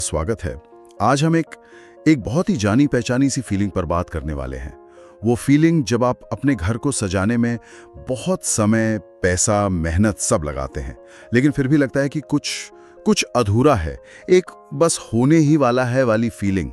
स्वागत है। आज हम एक बहुत ही जानी पहचानी सी फीलिंग पर बात करने वाले हैं। वो फीलिंग जब आप अपने घर को सजाने में बहुत समय, पैसा, मेहनत सब लगाते हैं, लेकिन फिर भी लगता है कि कुछ अधूरा है, एक बस होने ही वाला है वाली फीलिंग।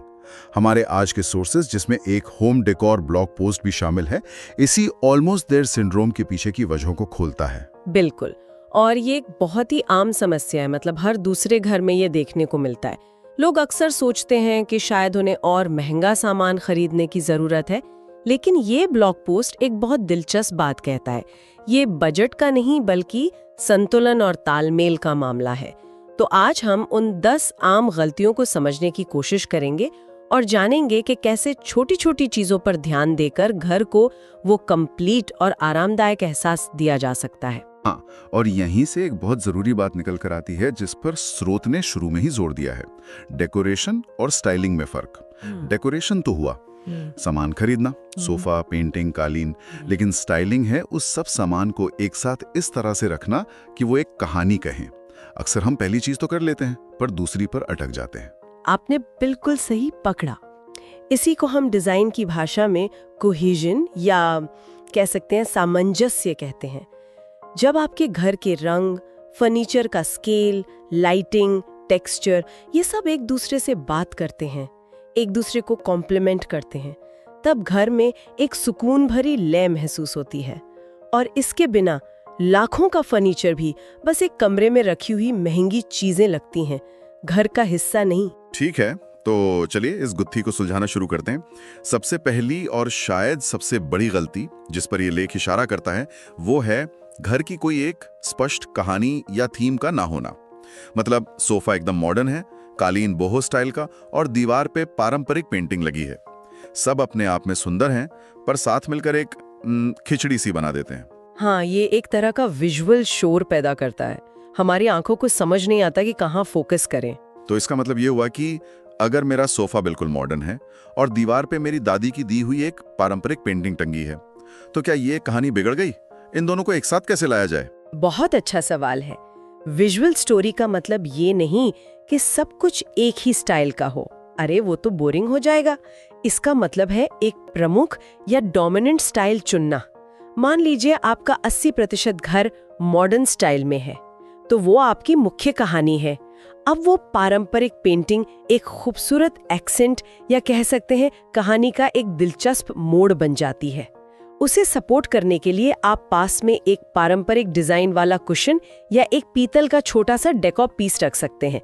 हमारे आज के सोर्सेज, जिसमें एक होम डेकोर ब्लॉग पोस्ट भी शामिल है, इसी ऑलमोस्ट देयर सिंड्रोम के पीछे की वजहों को खोलता है। बिल्कुल। और ये एक बहुत ही आम समस्या है, मतलब हर दूसरे घर में ये देखने को मिलता है। लोग अक्सर सोचते हैं कि शायद उन्हें और महंगा सामान खरीदने की जरूरत है, लेकिन ये ब्लॉग पोस्ट एक बहुत दिलचस्प बात कहता है। ये बजट का नहीं बल्कि संतुलन और तालमेल का मामला है। तो आज हम उन 10 आम गलतियों को समझने की कोशिश करेंगे और जानेंगे कि कैसे छोटी छोटी चीजों पर ध्यान देकर घर को वो कंप्लीट और आरामदायक एहसास दिया जा सकता है। हाँ, और यहीं से एक बहुत जरूरी बात निकल कर आती है, जिस पर स्रोत ने शुरू में ही जोर दिया है। डेकोरेशन और स्टाइलिंग में फर्क। डेकोरेशन तो हुआ, सामान खरीदना, सोफा, पेंटिंग, कालीन, लेकिन स्टाइलिंग है उस सब सामान को एक साथ इस तरह से रखना कि वो एक कहानी कहें। अक्सर हम पहली चीज तो कर लेते हैं, पर दूसरी पर अटक जाते हैं। आपने बिल्कुल सही पकड़ा। इसी को हम डिजाइन की भाषा में कोहेजन या कह सकते हैं सामंजस्य कहते हैं। जब आपके घर के रंग, फर्नीचर का स्केल, लाइटिंग, टेक्सचर, ये सब एक दूसरे से बात करते हैं, एक दूसरे को कॉम्प्लीमेंट करते हैं, तब घर में एक सुकून भरी लय महसूस होती है। और इसके बिना लाखों का फर्नीचर भी बस एक कमरे में रखी हुई महंगी चीजें लगती हैं, घर का हिस्सा नहीं। ठीक है, तो चलिए इस गुत्थी को सुलझाना शुरू करते हैं। सबसे पहली और शायद सबसे बड़ी गलती जिस पर यह लेख इशारा करता है, वो है घर की कोई एक स्पष्ट कहानी या थीम का ना होना। मतलब सोफा एकदम मॉडर्न है, कालीन बोहो स्टाइल का और दीवार पे पारंपरिक पेंटिंग लगी है। सब अपने आप में सुंदर हैं, पर साथ मिलकर एक खिचड़ी सी बना देते हैं। हाँ, ये एक तरह का विजुअल शोर पैदा करता है। हमारी आंखों को समझ नहीं आता कि कहाँ फोकस करें। तो इसका मतलब ये हुआ कि अगर मेरा सोफा बिल्कुल मॉडर्न है और दीवार पे मेरी दादी की दी हुई एक पारंपरिक पेंटिंग टंगी है, तो क्या ये कहानी बिगड़ गई? इन दोनों को एक साथ कैसे लाया जाए? बहुत अच्छा सवाल है। विजुअल स्टोरी का मतलब ये नहीं कि सब कुछ एक ही स्टाइल का हो। अरे वो तो बोरिंग हो जाएगा। इसका मतलब है एक प्रमुख या डोमिनेंट स्टाइल चुनना। मान लीजिए आपका 80% घर मॉडर्न स्टाइल में है, तो वो आपकी मुख्य कहानी है। अब वो पारंपरिक पेंटिंग एक खूबसूरत एक्सेंट या कह सकते हैं कहानी का एक दिलचस्प मोड़ बन जाती है। उसे सपोर्ट करने के लिए आप पास में एक पारंपरिक डिजाइन वाला कुशन या एक पीतल का छोटा सा डेकोर पीस रख सकते हैं।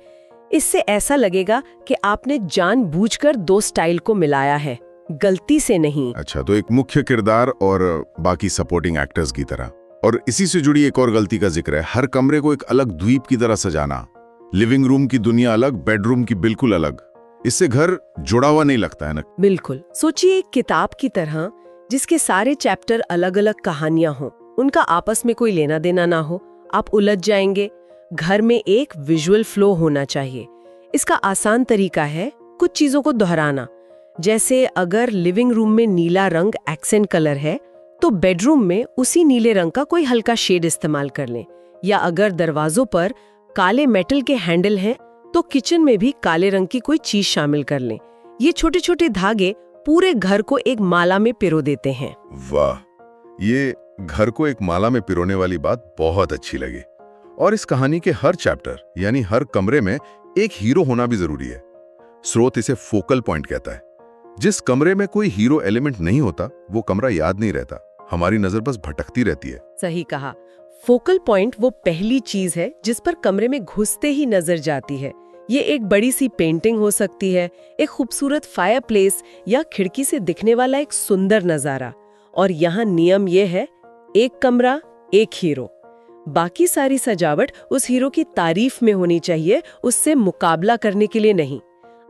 इससे ऐसा लगेगा कि आपने जानबूझकर 2 स्टाइल को मिलाया है, गलती से नहीं। अच्छा, तो एक मुख्य किरदार और बाकी सपोर्टिंग एक्टर्स की तरह। और इसी से जुड़ी एक और गलती का जिक्र है, हर कमरे को एक अलग द्वीप की तरह सजाना। लिविंग रूम की दुनिया अलग, बेडरूम की बिल्कुल अलग। इससे घर जुड़ा हुआ नहीं लगता है ना? बिल्कुल। सोचिए एक किताब की तरह, जिसके सारे चैप्टर अलग अलग कहानियां हों, उनका आपस में कोई लेना देना ना हो, आप उलझ जाएंगे। घर में एक विजुअल फ्लो होना चाहिए। इसका आसान तरीका है कुछ चीजों को दोहराना। जैसे अगर लिविंग रूम में नीला रंग एक्सेंट कलर है, तो बेडरूम में उसी नीले रंग का कोई हल्का शेड इस्तेमाल कर लें। या अगर दरवाजों पर काले मेटल के हैंडल हैं, तो किचन में भी काले रंग की कोई चीज शामिल कर लें। ये छोटे छोटे धागे पूरे घर को एक माला में पिरो देते हैं। वाह, ये घर को एक माला में पिरोने वाली बात बहुत अच्छी लगी। और इस कहानी के हर चैप्टर यानी हर कमरे में एक हीरो होना भी जरूरी है। स्रोत इसे फोकल पॉइंट कहता है। जिस कमरे में कोई हीरो एलिमेंट नहीं होता, वो कमरा याद नहीं रहता, हमारी नजर बस भटकती रहती है। सही कहा। फोकल पॉइंट वो पहली चीज है जिस पर कमरे में घुसते ही नजर जाती है। ये एक बड़ी सी पेंटिंग हो सकती है, एक खूबसूरत फायरप्लेस या खिड़की से दिखने वाला एक सुंदर नजारा। और यहाँ नियम ये है, एक कमरा एक हीरो। बाकी सारी सजावट उस हीरो की तारीफ में होनी चाहिए, उससे मुकाबला करने के लिए नहीं।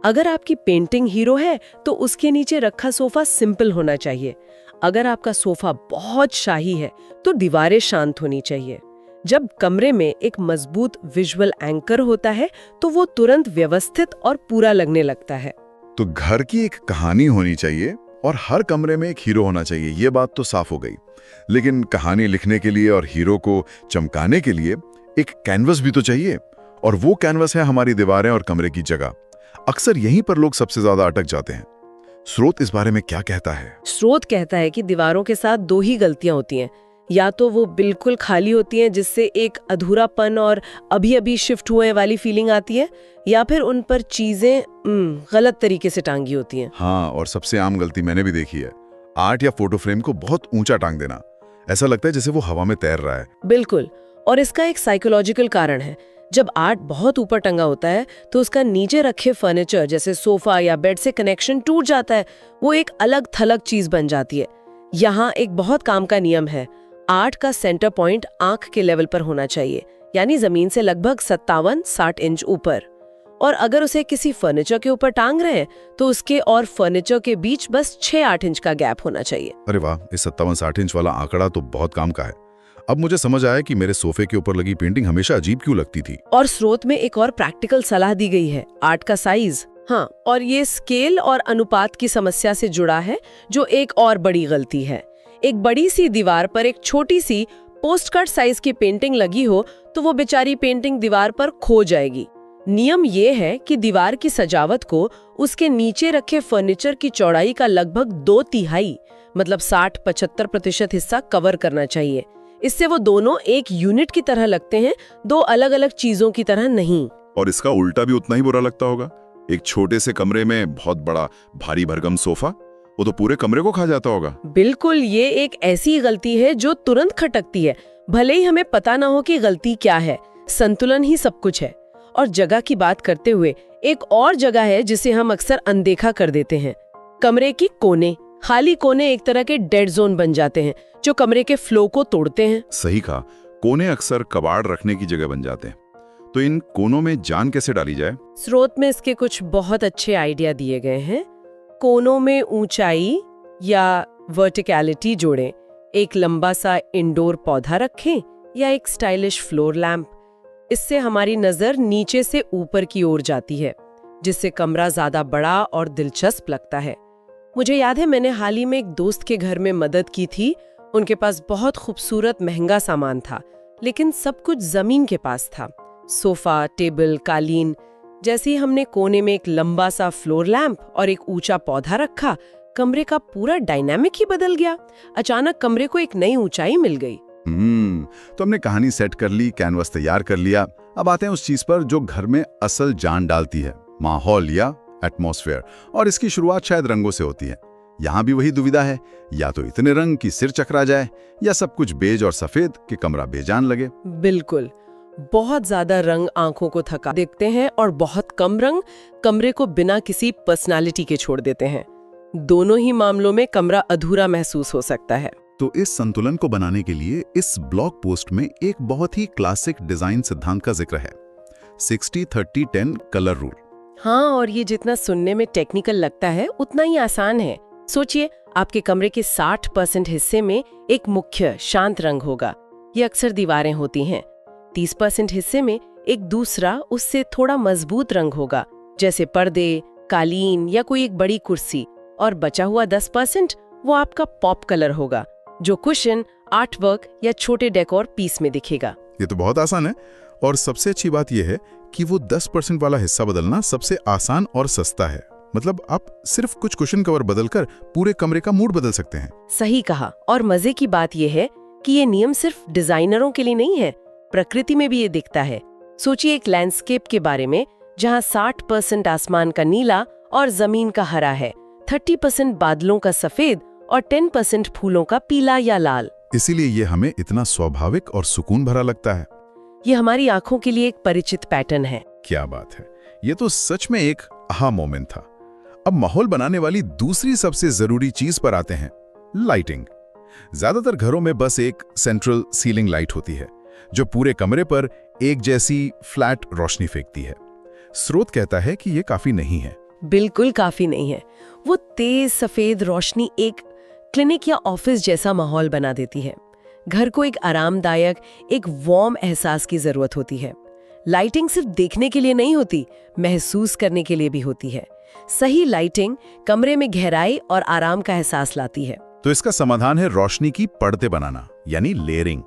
अगर आपकी पेंटिंग हीरो है, तो उसके नीचे रखा सोफा सिंपल होना चाहिए। अगर आपका सोफा बहुत शाही है, तो दीवारें शांत होनी चाहिए। जब कमरे में एक मजबूत विजुअल एंकर होता है, तो वो तुरंत व्यवस्थित और पूरा लगने लगता है। तो घर की एक कहानी होनी चाहिए और हर कमरे में एक हीरो होना चाहिए, ये बात तो साफ हो गई। लेकिन कहानी लिखने के लिए और हीरो को चमकाने के लिए एक कैनवस भी तो चाहिए, और वो कैनवस है हमारी दीवारें और कमरे की जगह। अक्सर यहीं पर लोग सबसे ज्यादा अटक जाते हैं। स्रोत इस बारे में क्या कहता है? स्रोत कहता है कि दीवारों के साथ दो ही गलतियां होती हैं। या तो वो बिल्कुल खाली होती हैं जिससे एक अधूरापन और अभी अभी शिफ्ट हुए वाली फीलिंग आती है, या फिर उन पर चीजें गलत तरीके से टांगी होती हैं। हाँ, और सबसे आम गलती मैंने भी देखी है, आर्ट या फोटो फ्रेम को बहुत ऊंचा टांग देना। ऐसा लगता है जैसे वो हवा में तैर रहा है। बिल्कुल, और इसका एक साइकोलॉजिकल कारण है। जब आर्ट बहुत ऊपर टंगा होता है तो उसका नीचे रखे फर्नीचर जैसे सोफा या बेड से कनेक्शन टूट जाता है। वो एक अलग थलग चीज बन जाती है। यहाँ एक बहुत काम का नियम है, आर्ट का सेंटर पॉइंट आंख के लेवल पर होना चाहिए, यानी जमीन से लगभग 57-60 इंच ऊपर। और अगर उसे किसी फर्नीचर के ऊपर टांग रहे हैं तो उसके और फर्नीचर के बीच बस 6-8 इंच का गैप होना चाहिए। अरे वाह, इस 57-60 इंच वाला आंकड़ा तो बहुत काम का है। अब मुझे समझ आया कि मेरे सोफे के ऊपर लगी पेंटिंग हमेशा अजीब क्यों लगती थी। और स्रोत में एक और प्रैक्टिकल सलाह दी गई है, आर्ट का साइज। हाँ, और ये स्केल और अनुपात की समस्या से जुड़ा है, जो एक और बड़ी गलती है। एक बड़ी सी दीवार पर एक छोटी सी पोस्टकार्ड साइज की पेंटिंग लगी हो तो वो बेचारी पेंटिंग दीवार पर खो जाएगी। नियम ये है कि दीवार की सजावट को उसके नीचे रखे फर्नीचर की चौड़ाई का लगभग 2/3 मतलब 60-75% हिस्सा कवर करना चाहिए। इससे वो दोनों एक यूनिट की तरह लगते हैं, दो अलग अलग चीजों की तरह नहीं। और इसका उल्टा भी उतना ही बुरा लगता होगा। एक छोटे से कमरे में बहुत बड़ा भारी भरकम सोफा, वो तो पूरे कमरे को खा जाता होगा। बिल्कुल, ये एक ऐसी गलती है जो तुरंत खटकती है, भले ही हमें पता ना हो कि गलती क्या है। संतुलन ही सब कुछ है। और जगह की बात करते हुए एक और जगह है जिसे हम अक्सर अनदेखा कर देते हैं, कमरे की कोने। खाली कोने एक तरह के डेड जोन बन जाते हैं जो कमरे के फ्लो को तोड़ते हैं। सही कहा, कोने अक्सर कबाड़ रखने की जगह बन जाते हैं। तो इन कोनों में जान कैसे डाली जाए? स्रोत में इसके कुछ बहुत अच्छे आइडिया दिए गए हैं। कोनों में ऊंचाई या वर्टिकैलिटी जोड़ें, एक लंबा सा इंडोर पौधा रखें या एक स्टाइलिश फ्लोर लैंप। इससे हमारी नजर नीचे से ऊपर की ओर जाती है, जिससे कमरा ज्यादा बड़ा और दिलचस्प लगता है। मुझे याद है, मैंने हाल ही में एक दोस्त के घर में मदद की थी। उनके पास बहुत खूबसूरत महंगा सामान था, लेकिन सब कुछ जमीन के पास था, सोफा, टेबल, कालीन। जैसे ही हमने कोने में एक लंबा सा फ्लोर लैंप और एक ऊंचा पौधा रखा, कमरे का पूरा डायनामिक ही बदल गया। अचानक कमरे को एक नई ऊंचाई मिल गई। तो हमने कहानी सेट कर ली, कैनवस तैयार कर लिया। अब आते हैं उस चीज पर जो घर में असल जान डालती है, माहौल या एटमॉस्फेयर। और इसकी शुरुआत शायद रंगों से होती है। यहाँ भी वही दुविधा है, या तो इतने रंग कि सिर चकरा जाए, या सब कुछ बेज और सफेद कि कमरा बेजान लगे। बिल्कुल, बहुत ज्यादा रंग आंखों को थका देते हैं और बहुत कम रंग कमरे को बिना किसी पर्सनालिटी के छोड़ देते हैं। दोनों ही मामलों में कमरा अधूरा महसूस हो सकता है। तो इस संतुलन को बनाने के लिए इस ब्लॉग पोस्ट में एक बहुत ही क्लासिक डिजाइन सिद्धांत का जिक्र है, 60-30-10 कलर रूल। हाँ, और ये जितना सुनने में टेक्निकल लगता है उतना ही आसान है। सोचिए, आपके कमरे के 60% हिस्से में एक मुख्य शांत रंग होगा, ये अक्सर दीवारें होती हैं। 30% हिस्से में एक दूसरा, उससे थोड़ा मजबूत रंग होगा, जैसे पर्दे, कालीन या कोई एक बड़ी कुर्सी। और बचा हुआ 10% वो आपका पॉप कलर होगा, जो कुशन, आर्ट वर्क या छोटे डेकोर पीस में दिखेगा। ये तो बहुत आसान है। और सबसे अच्छी बात यह है कि वो 10% वाला हिस्सा बदलना सबसे आसान और सस्ता है। मतलब आप सिर्फ कुछ कुशन कवर बदलकर पूरे कमरे का मूड बदल सकते हैं। सही कहा। और मजे की बात यह है कि ये नियम सिर्फ डिजाइनरों के लिए नहीं है, प्रकृति में भी ये दिखता है। सोचिए एक लैंडस्केप के बारे में, जहाँ 60% आसमान का नीला और जमीन का हरा है, 30% बादलों का सफेद और 10% फूलों का पीला या लाल। इसीलिए ये हमें इतना स्वाभाविक और सुकून भरा लगता है। ये हमारी आंखों के लिए एक परिचित पैटर्न है। क्या बात है, ये तो सच में एक आहा मोमेंट था। अब माहौल बनाने वाली दूसरी सबसे जरूरी चीज पर आते हैं, लाइटिंग। ज्यादातर घरों में बस एक सेंट्रल सीलिंग लाइट होती है, जो पूरे कमरे पर एक जैसी फ्लैट रोशनी फेंकती है। स्रोत कहता है कि ये काफी नहीं है। बिल्कुल काफी नहीं है। वो तेज सफेद रोशनी एक क्लिनिक या ऑफिस जैसा माहौल बना देती है। घर को एक आरामदायक, एक वार्म एहसास की जरूरत होती है। लाइटिंग सिर्फ देखने के लिए नहीं होती, महसूस करने के लिए भी होती है। सही लाइटिंग कमरे में गहराई और आराम का एहसास लाती है। तो इसका समाधान है रोशनी की परतें बनाना, यानी लेयरिंग।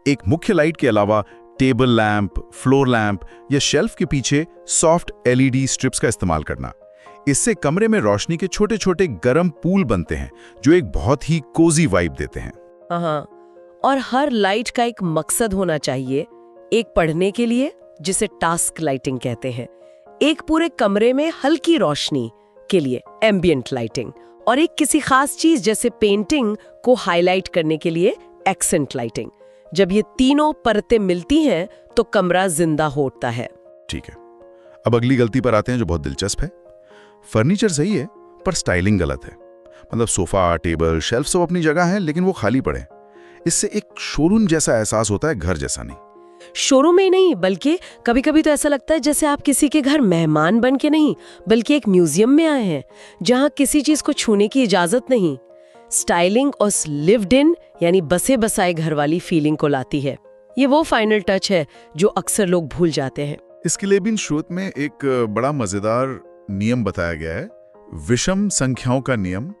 एक मुख्य लाइट के अलावा टेबल लैंप, फ्लोर लैंप या शेल्फ के पीछे सॉफ्ट LED स्ट्रिप्स का इस्तेमाल करना। इससे कमरे में रोशनी के छोटे छोटे गर्म पूल बनते हैं जो एक बहुत ही कोजी वाइब देते हैं। हाँ, और हर लाइट का एक मकसद होना चाहिए। एक पढ़ने के लिए, जिसे टास्क लाइटिंग कहते हैं, एक पूरे कमरे में हल्की रोशनी के लिए एम्बिएंट लाइटिंग, और एक किसी खास चीज जैसे पेंटिंग को हाईलाइट करने के लिए एक्सेंट लाइटिंग। जब ये तीनों परतें मिलती हैं तो कमरा जिंदा हो उठता है। ठीक है, अब अगली गलती पर आते हैं जो बहुत दिलचस्प है। फर्नीचर सही है पर स्टाइलिंग गलत है। मतलब सोफा, टेबल, शेल्फ सब अपनी जगह है लेकिन वो खाली पड़े। इससे एक शोरूम जैसा एहसास होता है, घर जैसा नहीं। शोरूम में नहीं, बल्कि कभी कभी तो ऐसा लगता है जैसे आप किसी के घर मेहमान बन के नहीं बल्कि एक म्यूजियम में आए हैं जहां किसी चीज को छूने की इजाजत नहीं। स्टाइलिंग और लिव्ड इन यानी बसे बसाए घर वाली फीलिंग को लाती है। ये वो फाइनल टच है जो अक्सर लोग भूल जाते हैं। इसके लिए भी स्रोत में एक बड़ा मजेदार नियम बताया गया है, विषम संख्याओं का नियम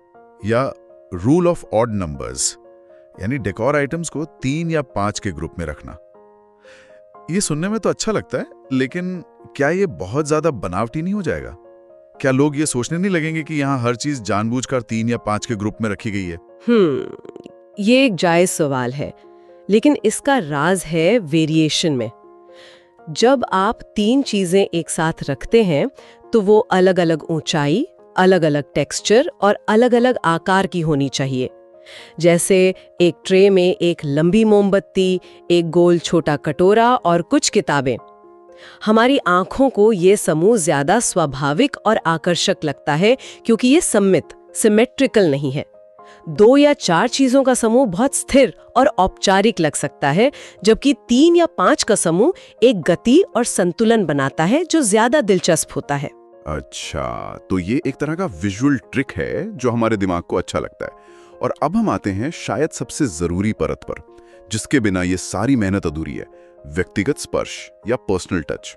या रूल ऑफ ऑड नंबर्स, यानी डेकोर आइटम्स को 3 या 5 के ग्रुप में रखना। ये सुनने में तो अच्छा लगता है, लेकिन क्या ये बहुत ज्यादा बनावटी नहीं हो जाएगा? क्या लोग ये सोचने नहीं लगेंगे कि यहाँ हर चीज जानबूझकर 3 या 5 के ग्रुप में रखी गई है? ये एक जायज सवाल है, लेकिन इसका राज है वेरिएशन में। जब आप 3 चीजें एक साथ रखते हैं तो वो अलग अलग ऊंचाई, अलग अलग टेक्सचर और अलग अलग आकार की होनी चाहिए। जैसे एक ट्रे में एक लंबी मोमबत्ती, एक गोल छोटा कटोरा और कुछ किताबें। हमारी आंखों को ये समूह ज्यादा स्वाभाविक और आकर्षक लगता है क्योंकि ये सममित, सिमेट्रिकल नहीं है। 2 या 4 चीजों का समूह बहुत स्थिर और औपचारिक लग सकता है, जबकि 3 या 5 का समूह एक गति और संतुलन बनाता है जो ज्यादा दिलचस्प होता है। अच्छा, तो ये एक तरह का विजुअल ट्रिक है जो हमारे दिमाग को अच्छा लगता है। और अब हम आते हैं शायद सबसे जरूरी परत पर, जिसके बिना ये सारी मेहनत अधूरी है, व्यक्तिगत स्पर्श या पर्सनल टच।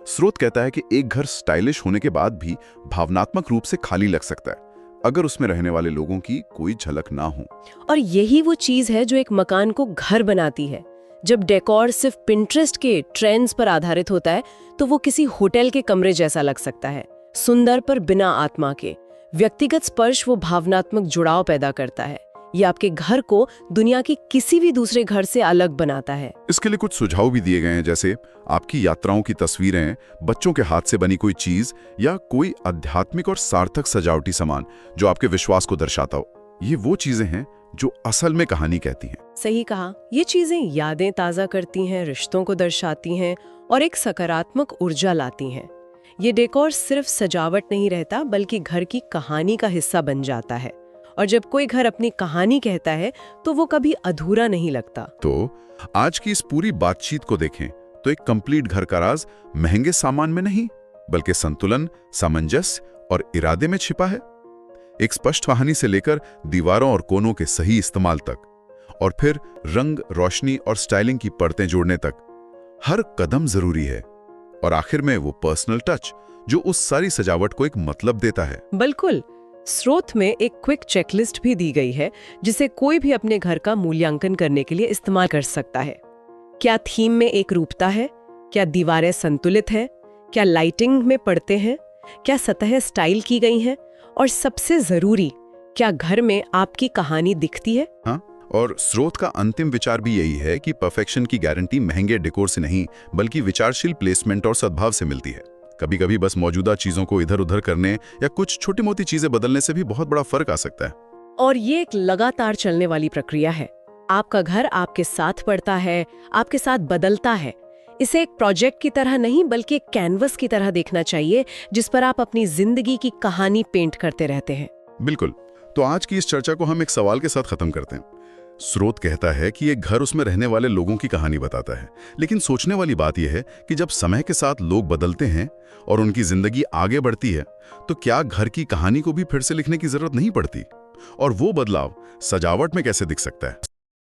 स्रोत कहता है कि एक घर स्टाइलिश होने के बाद भी भावनात्मक रूप से खाली लग सकता है अगर उसमें रहने वाले लोगों की कोई झलक ना हो। और यही वो चीज है जो एक मकान को घर बनाती है। जब डेकोर सिर्फ पिंटरेस्ट के ट्रेंड्स पर आधारित होता है तो वो किसी होटल के कमरे जैसा लग सकता है, सुंदर पर बिना आत्मा के। व्यक्तिगत स्पर्श वो भावनात्मक जुड़ाव पैदा करता है। ये आपके घर को दुनिया के किसी भी दूसरे घर से अलग बनाता है। इसके लिए कुछ सुझाव भी दिए गए हैं, जैसे आपकी यात्राओं की तस्वीरें, बच्चों के हाथ से बनी कोई चीज या कोई आध्यात्मिक और सार्थक सजावटी सामान जो आपके विश्वास को दर्शाता हो। ये वो चीजें हैं जो असल में कहानी कहती हैं। सही कहा, ये चीजें यादें ताजा करती हैं, रिश्तों को दर्शाती हैं और एक सकारात्मक ऊर्जा लाती हैं। ये डेकोर सिर्फ सजावट नहीं रहता बल्कि घर की कहानी का हिस्सा बन जाता है। और जब कोई घर अपनी कहानी कहता है तो वो कभी अधूरा नहीं लगता। तो आज की इस पूरी बातचीत को देखें तो एक कंप्लीट घर का राज महंगे सामान में नहीं बल्कि संतुलन, सामंजस्य और इरादे में छिपा है। एक स्पष्ट कहानी से लेकर दीवारों और कोनों के सही इस्तेमाल तक, और फिर रंग, रोशनी और स्टाइलिंग की परतें जोड़ने तक, हर कदम जरूरी है। और आखिर में वो पर्सनल टच जो उस सारी सजावट को एक मतलब देता है। बिल्कुल। स्रोत में एक क्विक चेकलिस्ट भी दी गई है जिसे कोई भी अपने घर का मूल्यांकन करने के लिए इस्तेमाल कर सकता है। क्या थीम में एक रूपता है? क्या दीवारें संतुलित है? क्या लाइटिंग में पड़ते हैं? क्या सतह स्टाइल की गई हैं? और सबसे जरूरी, क्या घर में आपकी कहानी दिखती है? हाँ, और स्रोत का अंतिम विचार भी यही है कि परफेक्शन की गारंटी महंगे डेकोर से नहीं बल्कि विचारशील प्लेसमेंट और सद्भाव से मिलती है। कभी कभी बस मौजूदा चीजों को इधर उधर करने या कुछ छोटी मोटी चीजें बदलने से भी बहुत बड़ा फर्क आ सकता है। और ये एक लगातार चलने वाली प्रक्रिया है। आपका घर आपके साथ बढ़ता है, आपके साथ बदलता है। इसे एक प्रोजेक्ट की तरह नहीं बल्कि एक कैनवस की तरह देखना चाहिए जिस पर आप अपनी जिंदगी की कहानी पेंट करते रहते हैं। बिल्कुल। तो आज की इस चर्चा को हम एक सवाल के साथ खत्म करते हैं। स्रोत कहता है कि एक घर उसमें रहने वाले लोगों की कहानी बताता है, लेकिन सोचने वाली बात यह है कि जब समय के साथ लोग बदलते हैं और उनकी जिंदगी आगे बढ़ती है तो क्या घर की कहानी को भी फिर से लिखने की जरूरत नहीं पड़ती? और वो बदलाव सजावट में कैसे दिख सकता है?